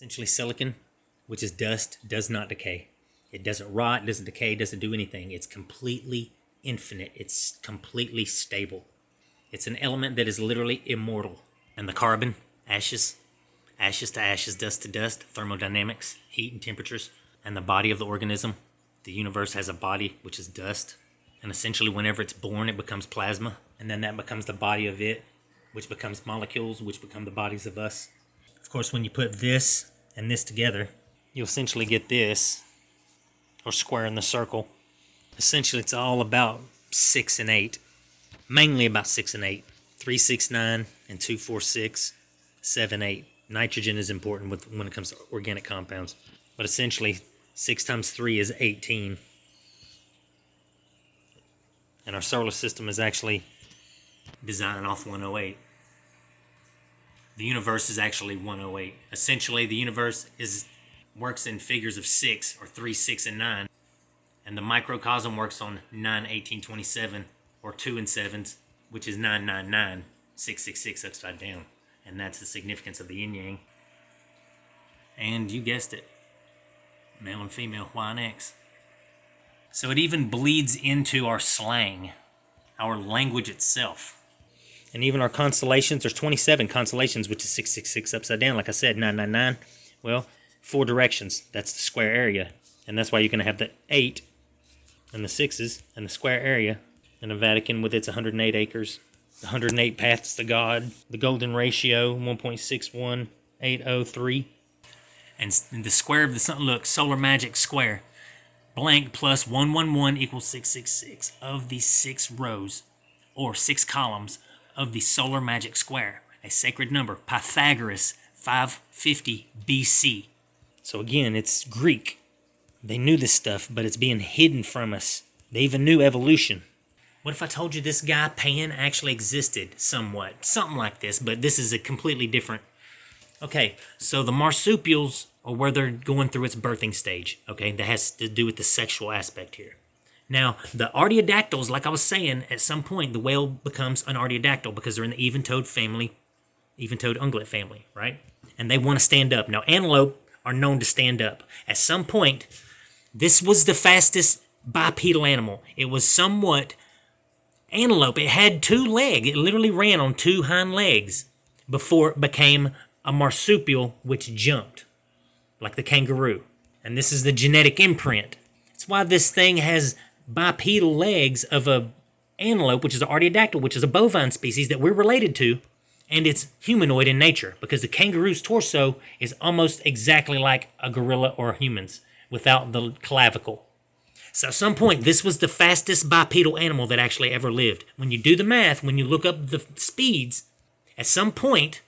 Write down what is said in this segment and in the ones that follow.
Essentially silicon, which is dust, does not decay. It doesn't rot, doesn't decay, doesn't do anything. It's completely infinite. It's completely stable. It's an element that is literally immortal. And the carbon, ashes to ashes, dust to dust, thermodynamics, heat and temperatures, and the body of the organism. The universe has a body, which is dust. And essentially whenever it's born, it becomes plasma. And then that becomes the body of it, which becomes molecules, which become the bodies of us. Of course, when you put this and this together, you'll essentially get this, or square in the circle. Essentially, it's all about 6 and 8. Mainly about 6 and 8. 3, 6, 9, and 2, 4, 6, 7, 8. Nitrogen is important when it comes to organic compounds. But essentially, 6 times 3 is 18. And our solar system is actually designed off 108. The universe is actually 108. Essentially, the universe works in figures of 6, or 3, 6, and 9. And the microcosm works on 9, 18, 27, or 2 and 7s, which is 9, 9, 9, 6, 6, 6 upside down. And that's the significance of the yin-yang. And you guessed it, male and female, Y and X. So it even bleeds into our slang, our language itself. And even our constellations, there's 27 constellations, which is 666 upside down. Like I said, 999. Well, 4 directions. That's the square area. And that's why you're going to have the 8 and the 6s and the square area. And the Vatican with its 108 acres. The 108 paths to God. The golden ratio, 1.61803. And the square of the sun, look, solar magic square. Blank plus 111 equals 666 of the 6 rows, or 6 columns, of the solar magic square, a sacred number, Pythagoras, 550 BC. So again, it's Greek. They knew this stuff, but it's being hidden from us. They even knew evolution. What if I told you this guy, Pan, actually existed somewhat? Something like this, but this is a completely different. Okay, so the marsupials are where they're going through its birthing stage. Okay, that has to do with the sexual aspect here. Now, the artiodactyls, like I was saying, at some point the whale becomes an artiodactyl because they're in the even-toed family, even-toed ungulate family, right? And they want to stand up. Now, antelope are known to stand up. At some point, this was the fastest bipedal animal. It was somewhat antelope. It had 2 legs. It literally ran on 2 hind legs before it became a marsupial, which jumped, like the kangaroo. And this is the genetic imprint. That's why this thing has bipedal legs of a antelope, which is an artiodactyl, which is a bovine species that we're related to, and it's humanoid in nature because the kangaroo's torso is almost exactly like a gorilla or a human's without the clavicle. So at some point, this was the fastest bipedal animal that actually ever lived. When you do the math, when you look up the speeds, at some point,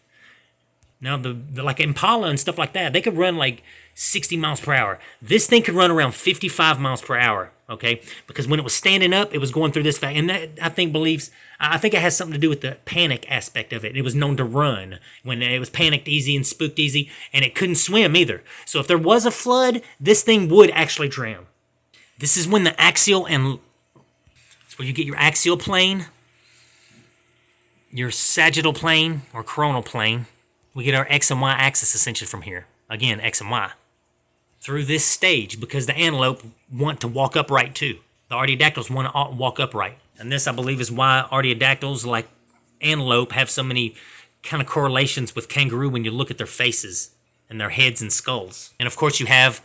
now the like Impala and stuff like that, they could run like 60 miles per hour. This thing could run around 55 miles per hour, okay? Because when it was standing up, it was going through this and that I think it has something to do with the panic aspect of it. It was known to run when it was panicked easy and spooked easy, and it couldn't swim either. So if there was a flood, this thing would actually drown. This is when the axial and it's where you get your axial plane, your sagittal plane or coronal plane. We get our X and Y axis essentially from here. Again, X and Y. Through this stage, because the antelope want to walk upright too. The artiodactyls want to walk upright. And this, I believe, is why artiodactyls, like antelope, have so many kind of correlations with kangaroo when you look at their faces and their heads and skulls. And of course, you have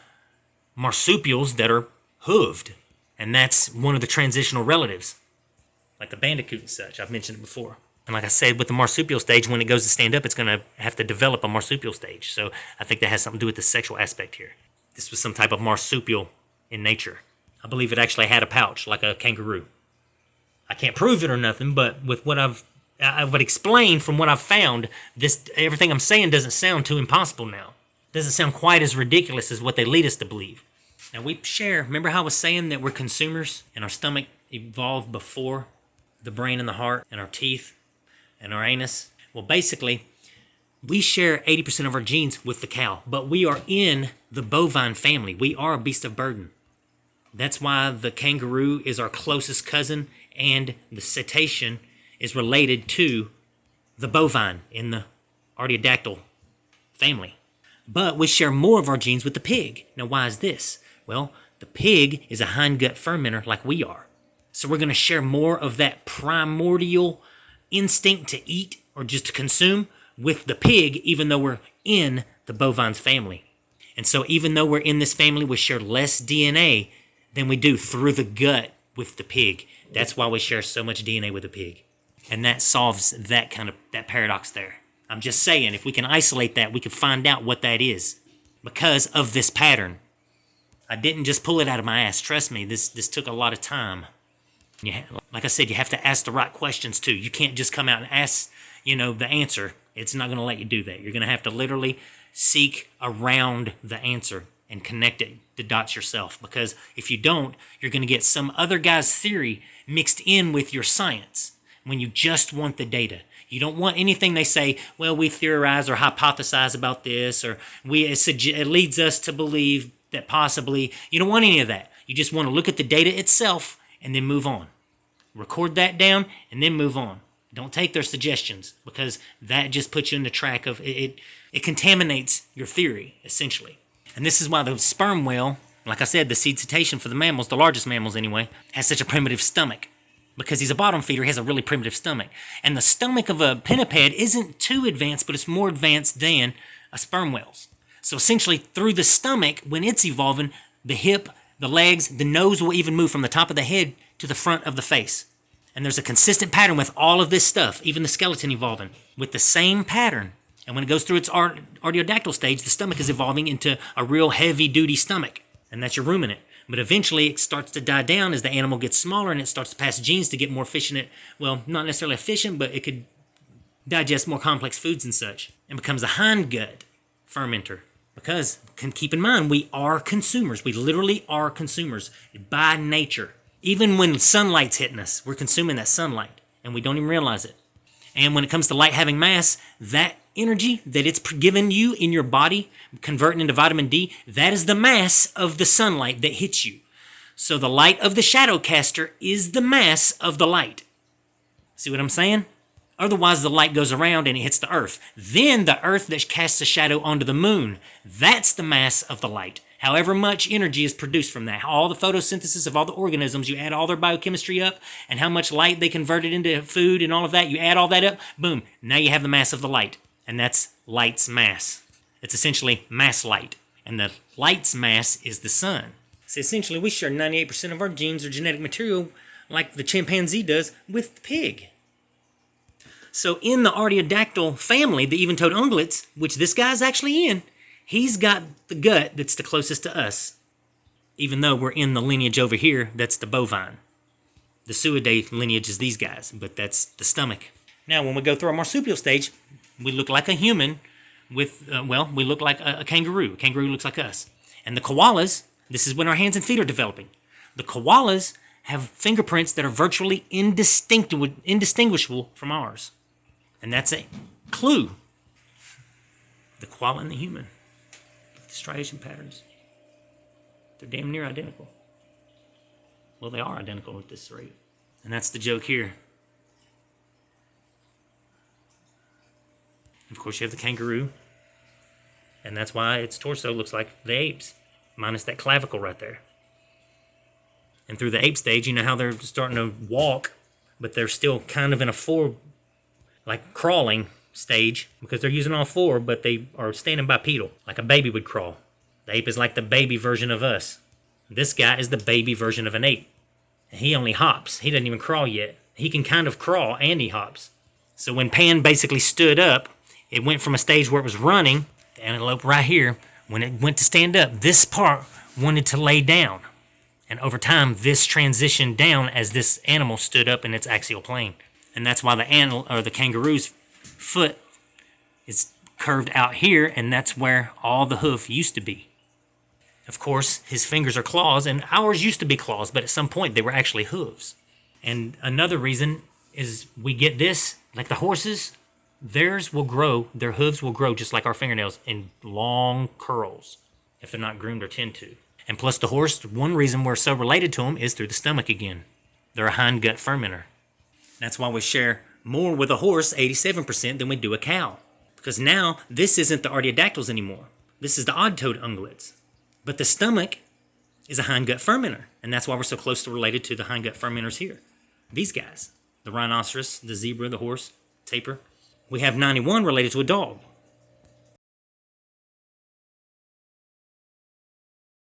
marsupials that are hooved. And that's one of the transitional relatives, like the bandicoot and such. I've mentioned it before. And like I said, with the marsupial stage, when it goes to stand up, it's going to have to develop a marsupial stage. So I think that has something to do with the sexual aspect here. This was some type of marsupial in nature. I believe it actually had a pouch, like a kangaroo. I can't prove it or nothing, but with what I've explained from what I've found, everything I'm saying doesn't sound too impossible now. It doesn't sound quite as ridiculous as what they lead us to believe. Now we share, remember how I was saying that we're consumers and our stomach evolved before the brain and the heart and our teeth and our anus? Well, basically, we share 80% of our genes with the cow, but we are in the bovine family. We are a beast of burden. That's why the kangaroo is our closest cousin, and the cetacean is related to the bovine in the artiodactyl family. But we share more of our genes with the pig. Now, why is this? Well, the pig is a hindgut fermenter like we are. So we're going to share more of that primordial instinct to eat or just to consume with the pig, even though we're in the bovines family. And so even though we're in this family, we share less DNA than we do through the gut with the pig. That's why we share so much DNA with the pig. And that solves that paradox there. I'm just saying, if we can isolate that, we can find out what that is because of this pattern. I didn't just pull it out of my ass. Trust me, this took a lot of time. Like I said, you have to ask the right questions too. You can't just come out and ask, the answer. It's not going to let you do that. You're going to have to literally seek around the answer and connect the dots yourself. Because if you don't, you're going to get some other guy's theory mixed in with your science when you just want the data. You don't want anything they say, well, we theorize or hypothesize about this, or it leads us to believe that possibly. You don't want any of that. You just want to look at the data itself and then move on. Record that down and then move on. Don't take their suggestions, because that just puts you in the track of it. It contaminates your theory, essentially. And this is why the sperm whale, like I said, the seed cetacean for the mammals, the largest mammals anyway, has such a primitive stomach. Because he's a bottom feeder, he has a really primitive stomach. And the stomach of a pinniped isn't too advanced, but it's more advanced than a sperm whale's. So essentially, through the stomach, when it's evolving, the hip, the legs, the nose will even move from the top of the head to the front of the face. And there's a consistent pattern with all of this stuff, even the skeleton evolving, with the same pattern. And when it goes through its artiodactyl stage, the stomach is evolving into a real heavy-duty stomach. And that's your ruminant. But eventually it starts to die down as the animal gets smaller and it starts to pass genes to get more efficient not necessarily efficient, but it could digest more complex foods and such. And becomes a hindgut fermenter. Because, keep in mind, we are consumers. We literally are consumers by nature. Even when sunlight's hitting us, we're consuming that sunlight, and we don't even realize it. And when it comes to light having mass, that energy that it's given you in your body, converting into vitamin D, that is the mass of the sunlight that hits you. So the light of the shadow caster is the mass of the light. See what I'm saying? Otherwise, the light goes around and it hits the earth. Then the earth that casts a shadow onto the moon, that's the mass of the light. However much energy is produced from that, all the photosynthesis of all the organisms, you add all their biochemistry up, and how much light they converted into food and all of that, you add all that up, boom, now you have the mass of the light. And that's light's mass. It's essentially mass light. And the light's mass is the sun. So essentially, we share 98% of our genes or genetic material, like the chimpanzee does, with the pig. So in the artiodactyl family, the even-toed ungulates, which this guy's actually in, he's got the gut that's the closest to us, even though we're in the lineage over here that's the bovine. The suidae lineage is these guys, but that's the stomach. Now, when we go through our marsupial stage, we look like a human with, we look like a kangaroo. A kangaroo looks like us. And the koalas, this is when our hands and feet are developing. The koalas have fingerprints that are virtually indistinguishable from ours. And that's a clue. The koala and the human. The striation patterns. They're damn near identical. Well, they are identical at this rate. And that's the joke here. Of course, you have the kangaroo. And that's why its torso looks like the ape's, minus that clavicle right there. And through the ape stage, you know how they're starting to walk, but they're still kind of in a crawling stage, because they're using all four, but they are standing bipedal, like a baby would crawl. The ape is like the baby version of us. This guy is the baby version of an ape. He only hops. He doesn't even crawl yet. He can kind of crawl and he hops. So when Pan basically stood up, it went from a stage where it was running, the antelope right here, when it went to stand up, this part wanted to lay down. And over time, this transitioned down as this animal stood up in its axial plane. And that's why the kangaroo's foot is curved out here, and that's where all the hoof used to be. Of course, his fingers are claws, and ours used to be claws, but at some point they were actually hooves. And another reason is we get this, like the horses, their hooves will grow just like our fingernails in long curls if they're not groomed or tend to. And plus the horse, one reason we're so related to them is through the stomach again. They're a hindgut fermenter. That's why we share more with a horse, 87%, than we do a cow. Because now, this isn't the artiodactyls anymore. This is the odd-toed ungulates. But the stomach is a hindgut fermenter, and that's why we're so closely related to the hindgut fermenters here. These guys, the rhinoceros, the zebra, the horse, tapir. We have 91 related to a dog.